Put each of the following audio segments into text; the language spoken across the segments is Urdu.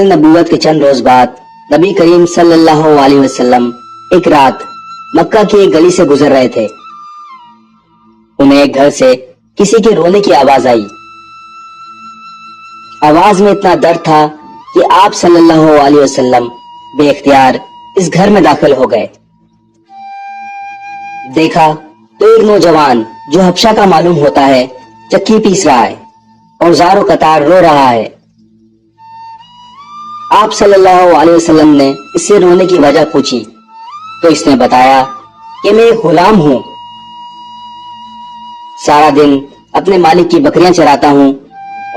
نبوت کے چند روز بعد نبی کریم صلی اللہ علیہ وسلم ایک رات مکہ کی ایک گلی سے گزر رہے تھے۔ انہیں ایک گھر سے کسی کے رونے کی آواز آئی۔ آواز میں اتنا درد تھا کہ آپ صلی اللہ علیہ وسلم بے اختیار اس گھر میں داخل ہو گئے۔ دیکھا تو ایک نوجوان جو حبشہ کا معلوم ہوتا ہے چکی پیس رہا ہے اور زار و قطار رو رہا ہے۔ آپ صلی اللہ علیہ وسلم نے اس سے رونے کی وجہ پوچھی تو اس نے بتایا کہ میں ایک غلام ہوں، سارا دن اپنے مالک کی بکریاں چراتا ہوں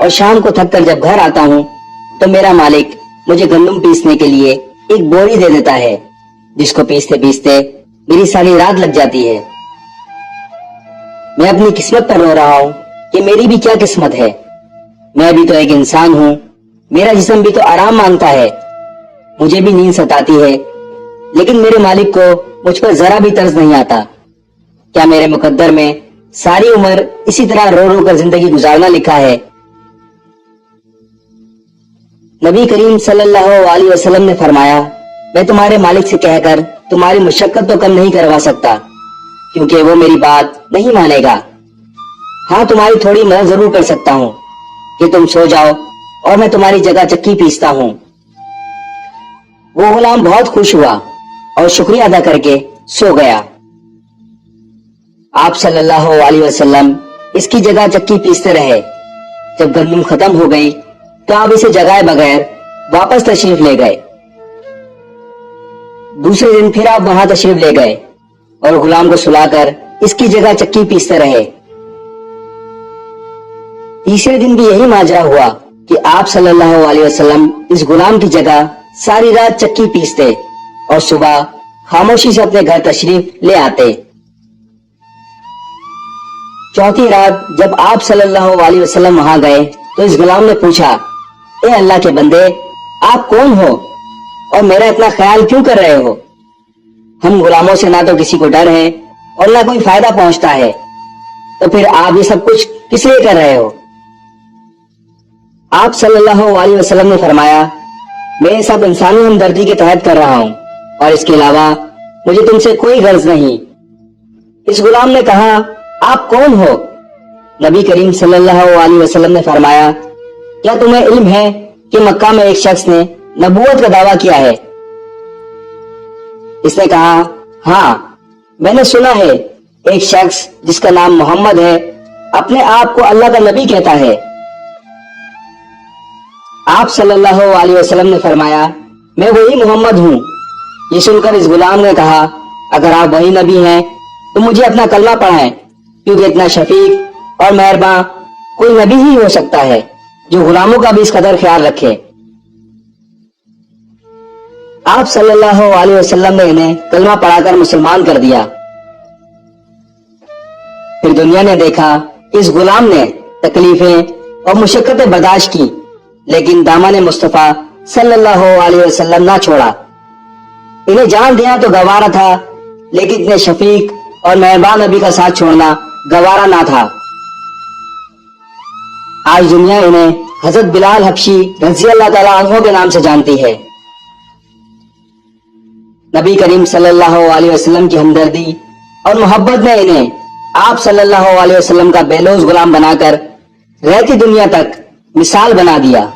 اور شام کو تھک کر جب گھر آتا ہوں تو میرا مالک مجھے گندم پیسنے کے لیے ایک بوری دے دیتا ہے، جس کو پیستے پیستے میری ساری رات لگ جاتی ہے۔ میں اپنی قسمت پر رو رہا ہوں کہ میری بھی کیا قسمت ہے، میں بھی تو ایک انسان ہوں، میرا جسم بھی تو آرام مانگتا ہے، مجھے بھی نیند ستاتی ہے، لیکن میرے مالک کو مجھ پر ذرا بھی ترس نہیں آتا۔ کیا میرے مقدر میں ساری عمر اسی طرح رو رو کر زندگی گزارنا لکھا ہے؟ نبی کریم صلی اللہ علیہ وسلم نے فرمایا، میں تمہارے مالک سے کہہ کر تمہاری مشقت تو کم نہیں کروا سکتا، کیونکہ وہ میری بات نہیں مانے گا۔ ہاں، تمہاری تھوڑی مدد ضرور کر سکتا ہوں کہ تم سو جاؤ اور میں تمہاری جگہ چکی پیستا ہوں۔ وہ غلام بہت خوش ہوا اور شکریہ ادا کر کے سو گیا۔ آپ صلی اللہ علیہ وسلم اس کی جگہ چکی پیستے رہے۔ جب گندم ختم ہو گئی تو آپ اسے جگائے بغیر واپس تشریف لے گئے۔ دوسرے دن پھر آپ وہاں تشریف لے گئے اور غلام کو سلا کر اس کی جگہ چکی پیستے رہے۔ تیسرے دن بھی یہی ماجرا ہوا کہ آپ صلی اللہ علیہ وسلم اس غلام کی جگہ ساری رات چکی پیستے اور صبح خاموشی سے اپنے گھر تشریف لے آتے۔ چوتھی رات جب آپ صلی اللہ علیہ وسلم وہاں گئے تو اس غلام نے پوچھا، اے اللہ کے بندے، آپ کون ہو اور میرا اتنا خیال کیوں کر رہے ہو؟ ہم غلاموں سے نہ تو کسی کو ڈر ہے اور نہ کوئی فائدہ پہنچتا ہے، تو پھر آپ یہ سب کچھ کس لیے کر رہے ہو؟ آپ صلی اللہ علیہ وسلم نے فرمایا، میں یہ سب انسانی ہمدردی کے تحت کر رہا ہوں اور اس کے علاوہ مجھے تم سے کوئی غرض نہیں۔ اس غلام نے کہا، آپ کون ہو؟ نبی کریم صلی اللہ علیہ وسلم نے فرمایا، کیا تمہیں علم ہے کہ مکہ میں ایک شخص نے نبوت کا دعویٰ کیا ہے؟ اس نے کہا، ہاں، میں نے سنا ہے ایک شخص جس کا نام محمد ہے اپنے آپ کو اللہ کا نبی کہتا ہے۔ آپ صلی اللہ علیہ وسلم نے فرمایا، میں وہی محمد ہوں۔ یہ سن کر اس غلام نے کہا، اگر آپ وہی نبی ہیں تو مجھے اپنا کلمہ پڑھائیں، کیونکہ اتنا شفیق اور مہرباں کوئی نبی ہی ہو سکتا ہے جو غلاموں کا بھی اس قدر خیال رکھے۔ آپ صلی اللہ علیہ وسلم نے انہیں کلمہ پڑھا کر مسلمان کر دیا۔ پھر دنیا نے دیکھا کہ اس غلام نے تکلیفیں اور مشقتیں برداشت کی، لیکن دامن مصطفیٰ صلی اللہ علیہ وسلم نہ چھوڑا۔ انہیں جان دینا تو گوارا تھا، لیکن اتنے شفیق اور مہربان نبی کا ساتھ چھوڑنا گوارا نہ تھا۔ آج دنیا انہیں حضرت بلال حبشی رضی اللہ تعالیٰ عنہ کے نام سے جانتی ہے۔ نبی کریم صلی اللہ علیہ وسلم کی ہمدردی اور محبت نے انہیں آپ صلی اللہ علیہ وسلم کا بے لوث غلام بنا کر رہتی دنیا تک مثال بنا دیا۔